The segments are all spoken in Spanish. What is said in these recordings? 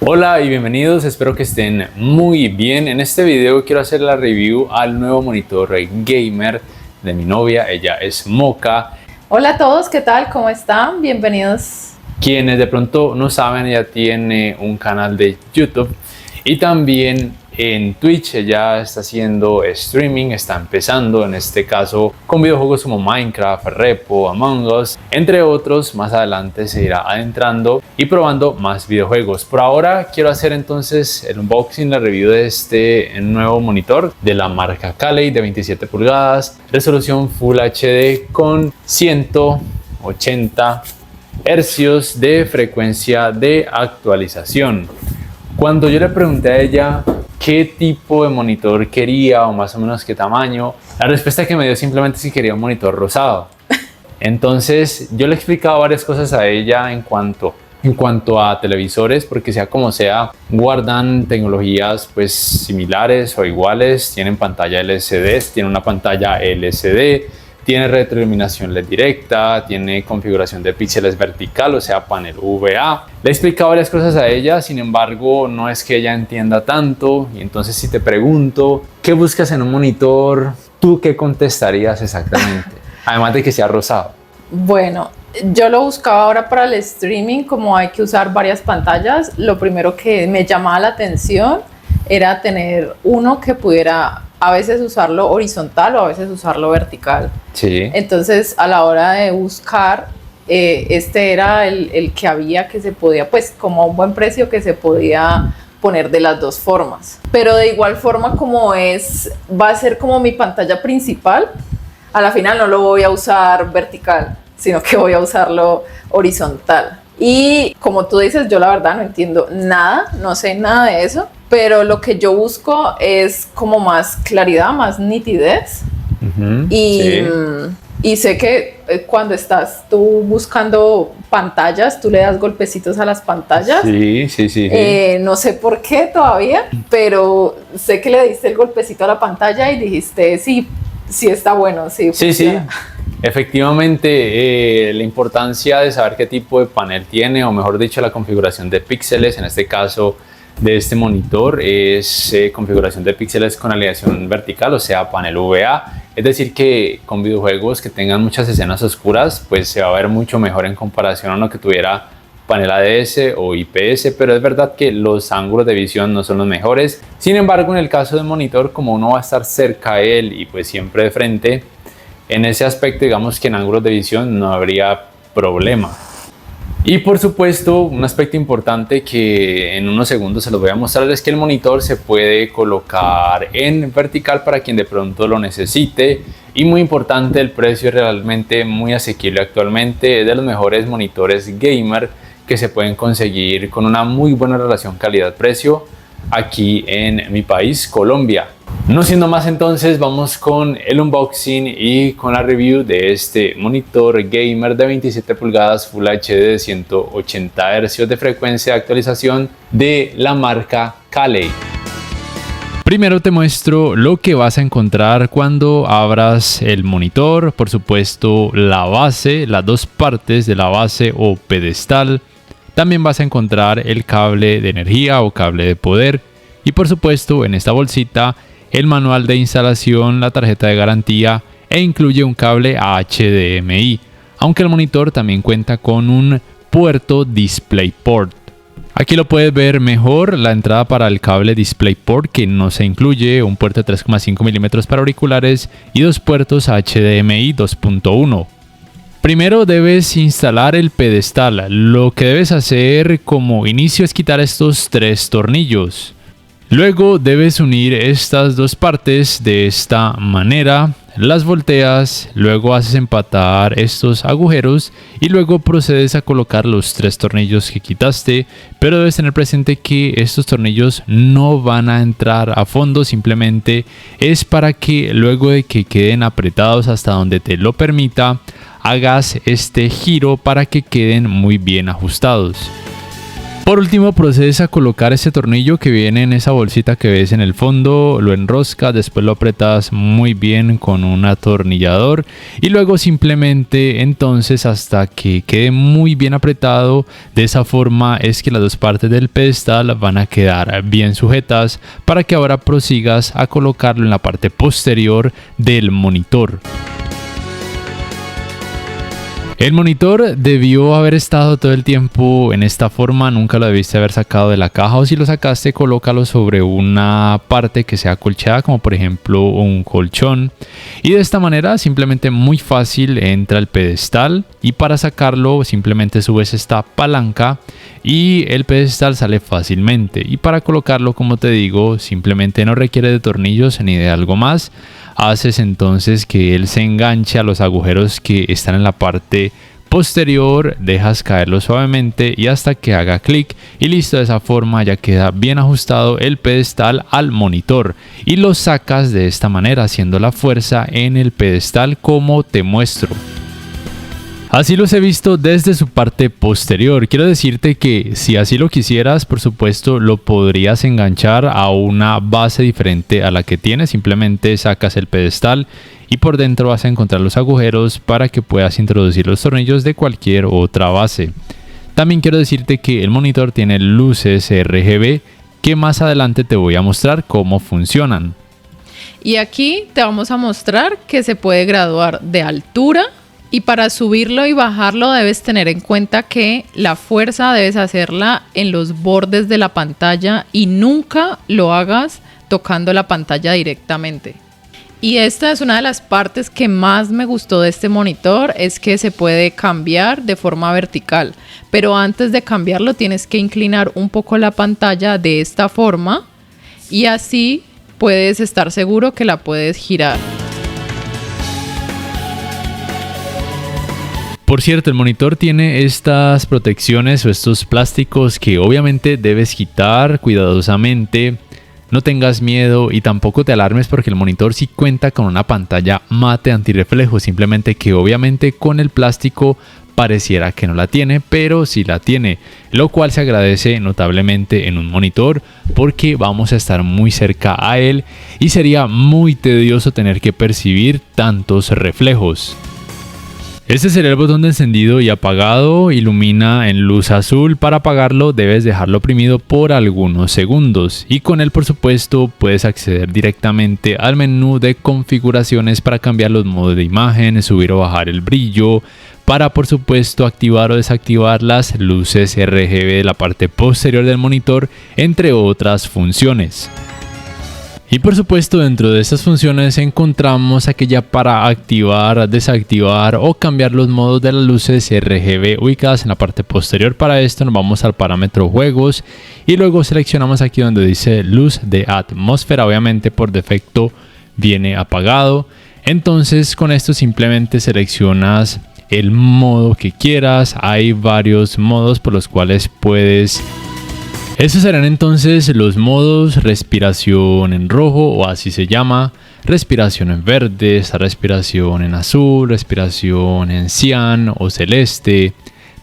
Hola y bienvenidos, espero que estén muy bien. En este video quiero hacer la review al nuevo monitor gamer de mi novia, ella es Mocha. Hola a todos, ¿qué tal? ¿Cómo están? Bienvenidos. Quienes de pronto no saben, ella tiene un canal de YouTube y también en Twitch. Ella está haciendo streaming, está empezando en este caso con videojuegos como Minecraft, Repo, Among Us, entre otros. Más adelante se irá adentrando y probando más videojuegos. Por ahora quiero hacer entonces el unboxing, la review de este nuevo monitor de la marca Caley de 27 pulgadas, resolución Full HD con 180 hercios de frecuencia de actualización. Cuando yo le pregunté a ella qué tipo de monitor quería o más o menos qué tamaño, la respuesta que me dio simplemente si quería un monitor rosado. Entonces yo le explicaba varias cosas a ella en cuanto a televisores, porque sea como sea, guardan tecnologías pues similares o iguales, tienen pantalla LCD, tiene una pantalla LCD, tiene retroiluminación LED directa, tiene configuración de píxeles vertical, o sea, panel VA. Le he explicado varias cosas a ella, sin embargo, no es que ella entienda tanto. Y entonces si te pregunto, ¿qué buscas en un monitor? ¿Tú qué contestarías exactamente? Además de que sea rosado. Bueno, yo lo buscaba ahora para el streaming, como hay que usar varias pantallas. Lo primero que me llamaba la atención era tener uno que pudiera a veces usarlo horizontal o a veces usarlo vertical. Sí. Entonces, a la hora de buscar, este era el que había, que se podía, pues como a un buen precio, que se podía poner de las dos formas. Pero de igual forma, como va a ser como mi pantalla principal, a la final no lo voy a usar vertical, sino que voy a usarlo horizontal. Y como tú dices, yo la verdad no entiendo nada, no sé nada de eso, pero lo que yo busco es como más claridad, más nitidez. Y sé que cuando estás tú buscando pantallas, tú le das golpecitos a las pantallas. Sí. No sé por qué todavía, pero sé que le diste el golpecito a la pantalla y dijiste, sí está bueno, sí funciona. Sí. Efectivamente, la importancia de saber qué tipo de panel tiene, o mejor dicho, la configuración de píxeles, en este caso de este monitor, es configuración de píxeles con alineación vertical, o sea, panel VA. Es decir, que con videojuegos que tengan muchas escenas oscuras, pues se va a ver mucho mejor en comparación a lo que tuviera panel ADS o IPS, pero es verdad que los ángulos de visión no son los mejores. Sin embargo, en el caso del monitor, como uno va a estar cerca a él y pues siempre de frente, en ese aspecto, digamos que en ángulos de visión no habría problema. Y por supuesto, un aspecto importante que en unos segundos se los voy a mostrar es que el monitor se puede colocar en vertical para quien de pronto lo necesite. Y muy importante, el precio es realmente muy asequible actualmente, es de los mejores monitores gamer que se pueden conseguir con una muy buena relación calidad-precio aquí en mi país, Colombia. No siendo más, entonces vamos con el unboxing y con la review de este monitor gamer de 27 pulgadas Full HD de 180 Hz de frecuencia de actualización de la marca Caley. Primero te muestro lo que vas a encontrar cuando abras el monitor. Por supuesto, la base, las dos partes de la base o pedestal. También vas a encontrar el cable de energía o cable de poder. Y por supuesto, en esta bolsita, el manual de instalación, la tarjeta de garantía e incluye un cable HDMI, aunque el monitor también cuenta con un puerto DisplayPort. Aquí lo puedes ver mejor, la entrada para el cable DisplayPort, que no se incluye, un puerto de 3,5 milímetros para auriculares y dos puertos HDMI 2.1. Primero debes instalar el pedestal. Lo que debes hacer como inicio es quitar estos tres tornillos. Luego debes unir estas dos partes de esta manera, las volteas, luego haces empatar estos agujeros y luego procedes a colocar los tres tornillos que quitaste, pero debes tener presente que estos tornillos no van a entrar a fondo, simplemente es para que luego de que queden apretados hasta donde te lo permita, hagas este giro para que queden muy bien ajustados. Por último, procedes a colocar este tornillo que viene en esa bolsita que ves en el fondo, lo enroscas, después lo apretas muy bien con un atornillador y luego simplemente entonces hasta que quede muy bien apretado. De esa forma es que las dos partes del pedestal van a quedar bien sujetas para que ahora prosigas a colocarlo en la parte posterior del monitor. El monitor debió haber estado todo el tiempo en esta forma, nunca lo debiste haber sacado de la caja, o si lo sacaste, colócalo sobre una parte que sea acolchada, como por ejemplo un colchón, y de esta manera simplemente muy fácil entra el pedestal y para sacarlo simplemente subes esta palanca y el pedestal sale fácilmente. Y para colocarlo, como te digo, simplemente no requiere de tornillos ni de algo más. Haces entonces que él se enganche a los agujeros que están en la parte posterior, dejas caerlo suavemente y hasta que haga clic y listo. De esa forma ya queda bien ajustado el pedestal al monitor y lo sacas de esta manera haciendo la fuerza en el pedestal como te muestro. Así los he visto desde su parte posterior. Quiero decirte que si así lo quisieras, por supuesto lo podrías enganchar a una base diferente a la que tienes. Simplemente sacas el pedestal y por dentro vas a encontrar los agujeros para que puedas introducir los tornillos de cualquier otra base. También quiero decirte que el monitor tiene luces RGB que más adelante te voy a mostrar cómo funcionan. Y aquí te vamos a mostrar que se puede graduar de altura. Y para subirlo y bajarlo debes tener en cuenta que la fuerza debes hacerla en los bordes de la pantalla y nunca lo hagas tocando la pantalla directamente. Y esta es una de las partes que más me gustó de este monitor, es que se puede cambiar de forma vertical. Pero antes de cambiarlo tienes que inclinar un poco la pantalla de esta forma y así puedes estar seguro que la puedes girar. Por cierto, el monitor tiene estas protecciones o estos plásticos que obviamente debes quitar cuidadosamente. No tengas miedo y tampoco te alarmes porque el monitor sí cuenta con una pantalla mate antirreflejo. Simplemente que obviamente con el plástico pareciera que no la tiene, pero sí la tiene. Lo cual se agradece notablemente en un monitor porque vamos a estar muy cerca a él y sería muy tedioso tener que percibir tantos reflejos. Este sería el botón de encendido y apagado, ilumina en luz azul. Para apagarlo debes dejarlo oprimido por algunos segundos y con él por supuesto puedes acceder directamente al menú de configuraciones para cambiar los modos de imagen, subir o bajar el brillo, para por supuesto activar o desactivar las luces RGB de la parte posterior del monitor, entre otras funciones. Y por supuesto dentro de estas funciones encontramos aquella para activar, desactivar o cambiar los modos de las luces RGB ubicadas en la parte posterior. Para esto nos vamos al parámetro juegos y luego seleccionamos aquí donde dice luz de atmósfera. Obviamente por defecto viene apagado. Entonces con esto simplemente seleccionas el modo que quieras. Hay varios modos por los cuales puedes... Estos serán entonces los modos: respiración en rojo o así se llama, respiración en verde, esta respiración en azul, respiración en cian o celeste,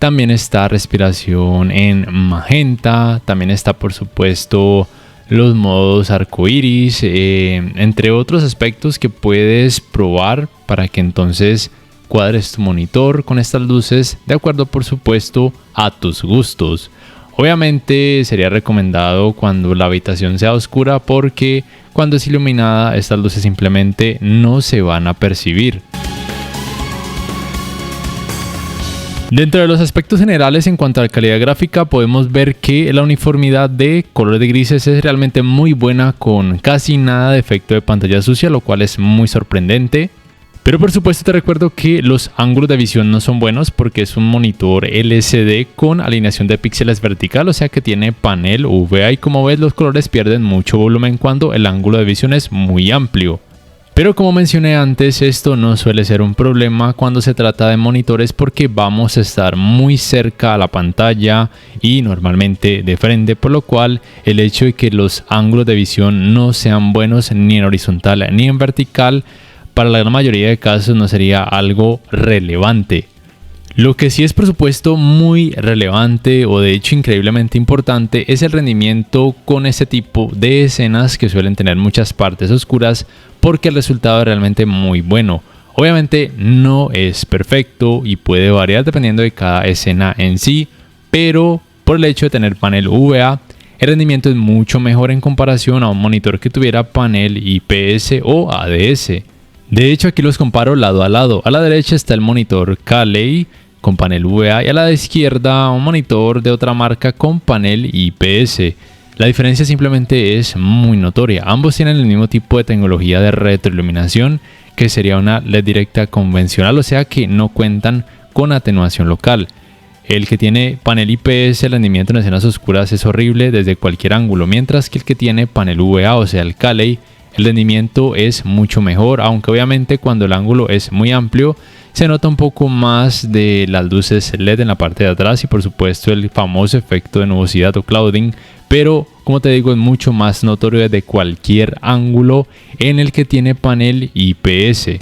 también está respiración en magenta, también está por supuesto los modos arcoíris, entre otros aspectos que puedes probar para que entonces cuadres tu monitor con estas luces de acuerdo por supuesto a tus gustos. Obviamente sería recomendado cuando la habitación sea oscura porque cuando es iluminada estas luces simplemente no se van a percibir. Dentro de los aspectos generales en cuanto a la calidad gráfica podemos ver que la uniformidad de colores de grises es realmente muy buena con casi nada de efecto de pantalla sucia, lo cual es muy sorprendente. Pero por supuesto te recuerdo que los ángulos de visión no son buenos porque es un monitor LCD con alineación de píxeles vertical, o sea que tiene panel VA y como ves los colores pierden mucho volumen cuando el ángulo de visión es muy amplio. Pero como mencioné antes, esto no suele ser un problema cuando se trata de monitores porque vamos a estar muy cerca a la pantalla y normalmente de frente, por lo cual el hecho de que los ángulos de visión no sean buenos ni en horizontal ni en vertical para la gran mayoría de casos no sería algo relevante. Lo que sí es por supuesto muy relevante o de hecho increíblemente importante es el rendimiento con este tipo de escenas que suelen tener muchas partes oscuras, porque el resultado es realmente muy bueno. Obviamente no es perfecto y puede variar dependiendo de cada escena en sí, pero por el hecho de tener panel VA, el rendimiento es mucho mejor en comparación a un monitor que tuviera panel IPS o ADS. De hecho, aquí los comparo lado a lado. A la derecha está el monitor Kalei con panel VA y a la izquierda un monitor de otra marca con panel IPS. La diferencia simplemente es muy notoria. Ambos tienen el mismo tipo de tecnología de retroiluminación, que sería una LED directa convencional, o sea que no cuentan con atenuación local. El que tiene panel IPS, el rendimiento en escenas oscuras es horrible desde cualquier ángulo, mientras que el que tiene panel VA, o sea el Kalei, el rendimiento es mucho mejor, aunque obviamente cuando el ángulo es muy amplio se nota un poco más de las luces LED en la parte de atrás y por supuesto el famoso efecto de nubosidad o clouding, pero como te digo es mucho más notorio desde cualquier ángulo en el que tiene panel IPS.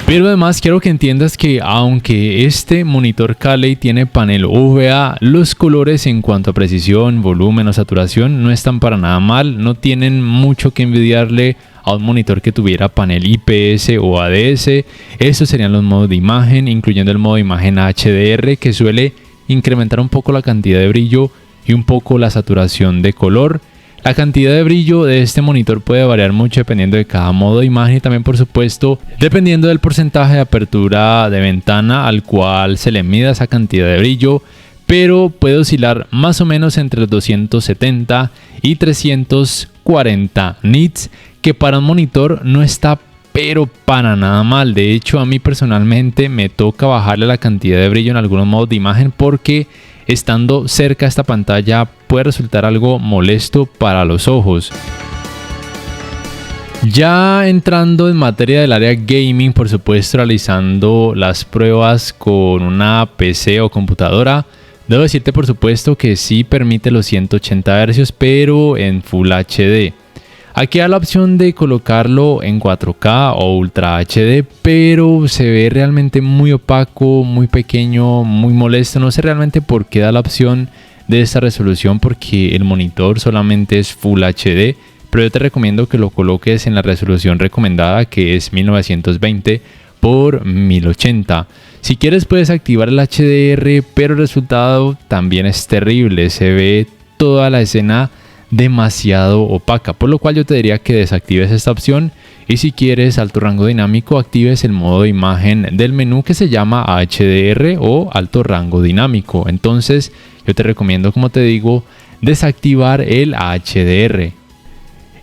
Pero además quiero que entiendas que aunque este monitor Kalei tiene panel VA, los colores en cuanto a precisión, volumen o saturación no están para nada mal, no tienen mucho que envidiarle a un monitor que tuviera panel IPS o ADS. Estos serían los modos de imagen, incluyendo el modo de imagen HDR, que suele incrementar un poco la cantidad de brillo y un poco la saturación de color. La cantidad de brillo de este monitor puede variar mucho dependiendo de cada modo de imagen y también por supuesto dependiendo del porcentaje de apertura de ventana al cual se le mida esa cantidad de brillo, pero puede oscilar más o menos entre los 270 y 340 nits, que para un monitor no está pero para nada mal. De hecho, a mí personalmente me toca bajarle la cantidad de brillo en algunos modos de imagen porque estando cerca a esta pantalla puede resultar algo molesto para los ojos. Ya entrando en materia del área gaming, por supuesto realizando las pruebas con una PC o computadora, debo decirte por supuesto que sí permite los 180 Hz pero en Full HD. Aquí da la opción de colocarlo en 4K o Ultra HD, pero se ve realmente muy opaco, muy pequeño, muy molesto. No sé realmente por qué da la opción de esta resolución, porque el monitor solamente es Full HD, pero yo te recomiendo que lo coloques en la resolución recomendada, que es 1920 por 1080. Si quieres puedes activar el HDR, pero el resultado también es terrible. Se ve toda la escena demasiado opaca, por lo cual yo te diría que desactives esta opción y si quieres alto rango dinámico actives el modo de imagen del menú que se llama HDR o alto rango dinámico. Entonces yo te recomiendo, como te digo, desactivar el HDR.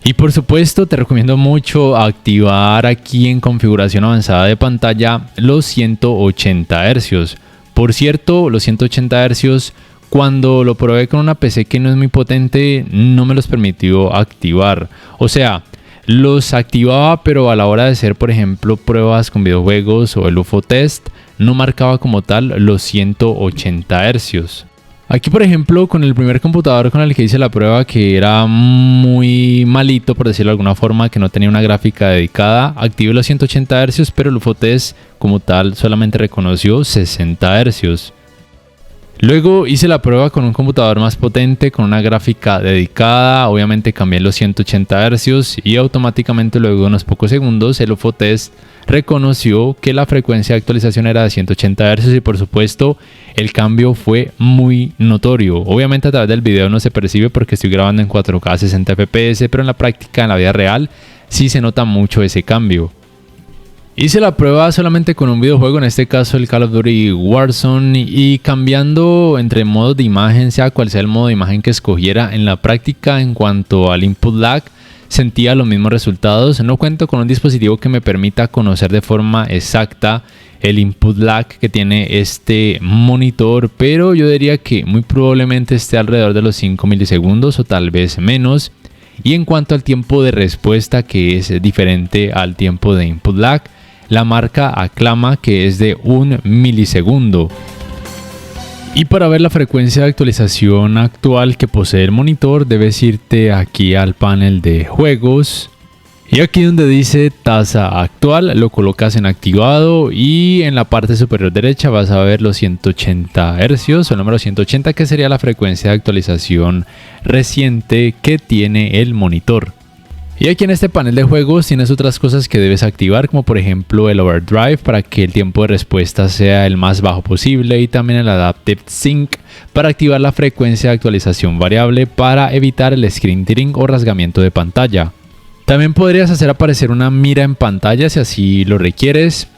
Y por supuesto te recomiendo mucho activar aquí en configuración avanzada de pantalla los 180 Hz. Por cierto, los 180 Hz cuando lo probé con una PC que no es muy potente no me los permitió activar. O sea, los activaba pero a la hora de hacer por ejemplo pruebas con videojuegos o el UFO test no marcaba como tal los 180 Hz. Aquí por ejemplo con el primer computador con el que hice la prueba, que era muy malito por decirlo de alguna forma, que no tenía una gráfica dedicada, activé los 180 Hz pero el UFO test como tal solamente reconoció 60 Hz. Luego hice la prueba con un computador más potente con una gráfica dedicada, obviamente cambié los 180 Hz y automáticamente luego de unos pocos segundos el UFO test reconoció que la frecuencia de actualización era de 180 Hz y por supuesto el cambio fue muy notorio. Obviamente a través del video no se percibe porque estoy grabando en 4K a 60 fps, pero en la práctica, en la vida real, sí se nota mucho ese cambio. Hice la prueba solamente con un videojuego, en este caso el Call of Duty Warzone, y cambiando entre modos de imagen, sea cual sea el modo de imagen que escogiera, en la práctica en cuanto al input lag sentía los mismos resultados. No cuento con un dispositivo que me permita conocer de forma exacta el input lag que tiene este monitor, pero yo diría que muy probablemente esté alrededor de los 5 milisegundos o tal vez menos. Y en cuanto al tiempo de respuesta, que es diferente al tiempo de input lag, la marca aclama que es de 1 milisegundo. Y para ver la frecuencia de actualización actual que posee el monitor, debes irte aquí al panel de juegos Y aquí donde dice tasa actual lo colocas en activado y en la parte superior derecha vas a ver los 180 Hz o el número 180, que sería la frecuencia de actualización reciente que tiene el monitor. Y aquí en este panel de juegos tienes otras cosas que debes activar, como por ejemplo el overdrive para que el tiempo de respuesta sea el más bajo posible, y también el adaptive sync para activar la frecuencia de actualización variable para evitar el screen tearing o rasgamiento de pantalla. También podrías hacer aparecer una mira en pantalla si así lo requieres.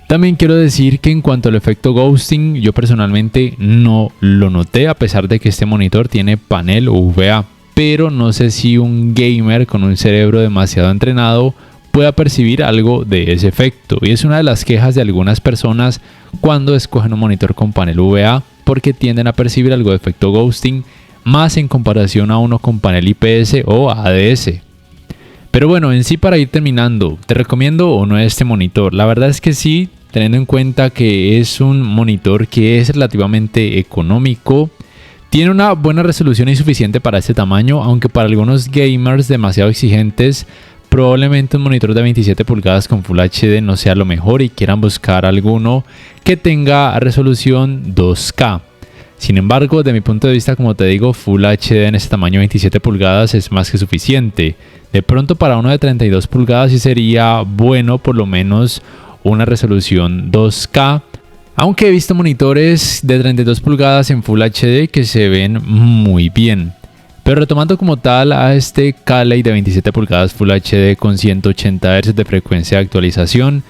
También quiero decir que en cuanto al efecto ghosting, yo personalmente no lo noté, a pesar de que este monitor tiene panel UVA. Pero no sé si un gamer con un cerebro demasiado entrenado pueda percibir algo de ese efecto. Y es una de las quejas de algunas personas cuando escogen un monitor con panel UVA, porque tienden a percibir algo de efecto ghosting, más en comparación a uno con panel IPS o ADS. Pero bueno, en sí, para ir terminando, ¿te recomiendo o no este monitor? La verdad es que sí, teniendo en cuenta que es un monitor que es relativamente económico. Tiene una buena resolución y suficiente para este tamaño, aunque para algunos gamers demasiado exigentes, probablemente un monitor de 27 pulgadas con Full HD no sea lo mejor y quieran buscar alguno que tenga resolución 2K. Sin embargo, de mi punto de vista, como te digo, Full HD en este tamaño 27 pulgadas es más que suficiente. De pronto para uno de 32 pulgadas sí sería bueno por lo menos una resolución 2K. Aunque he visto monitores de 32 pulgadas en Full HD que se ven muy bien. Pero retomando como tal a este Kaleid de 27 pulgadas Full HD con 180 Hz de frecuencia de actualización,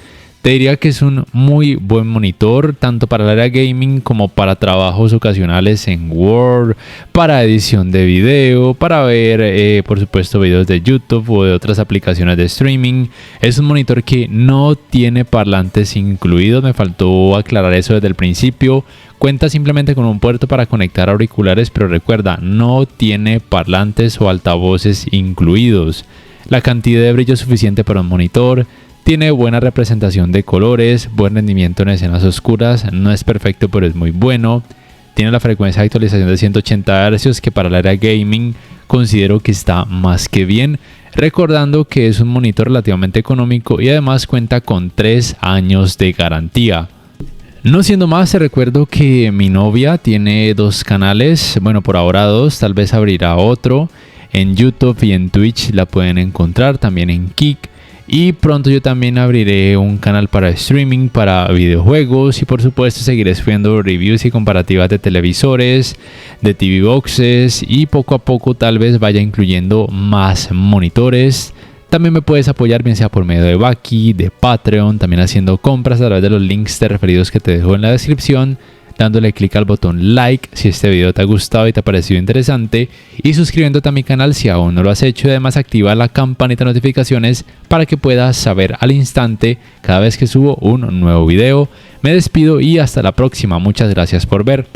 te diría que es un muy buen monitor, tanto para el área gaming como para trabajos ocasionales en Word, para edición de video, para ver por supuesto videos de YouTube o de otras aplicaciones de streaming. Es un monitor que no tiene parlantes incluidos, me faltó aclarar eso desde el principio. Cuenta simplemente con un puerto para conectar auriculares, pero recuerda, no tiene parlantes o altavoces incluidos. La cantidad de brillo es suficiente para un monitor. Tiene buena representación de colores, buen rendimiento en escenas oscuras, no es perfecto pero es muy bueno. Tiene la frecuencia de actualización de 180 Hz, que para el área gaming considero que está más que bien. Recordando que es un monitor relativamente económico y además cuenta con 3 años de garantía. No siendo más, te recuerdo que mi novia tiene 2 canales, bueno, por ahora 2, tal vez abrirá otro. En YouTube y en Twitch la pueden encontrar, también en Kick. Y pronto yo también abriré un canal para streaming, para videojuegos, y por supuesto seguiré subiendo reviews y comparativas de televisores, de TV boxes, y poco a poco tal vez vaya incluyendo más monitores. También me puedes apoyar bien sea por medio de Baki, de Patreon, también haciendo compras a través de los links de referidos que te dejo en la descripción, dándole clic al botón like si este video te ha gustado y te ha parecido interesante, y suscribiéndote a mi canal si aún no lo has hecho, y además activa la campanita de notificaciones para que puedas saber al instante cada vez que subo un nuevo video. Me despido y hasta la próxima, muchas gracias por ver.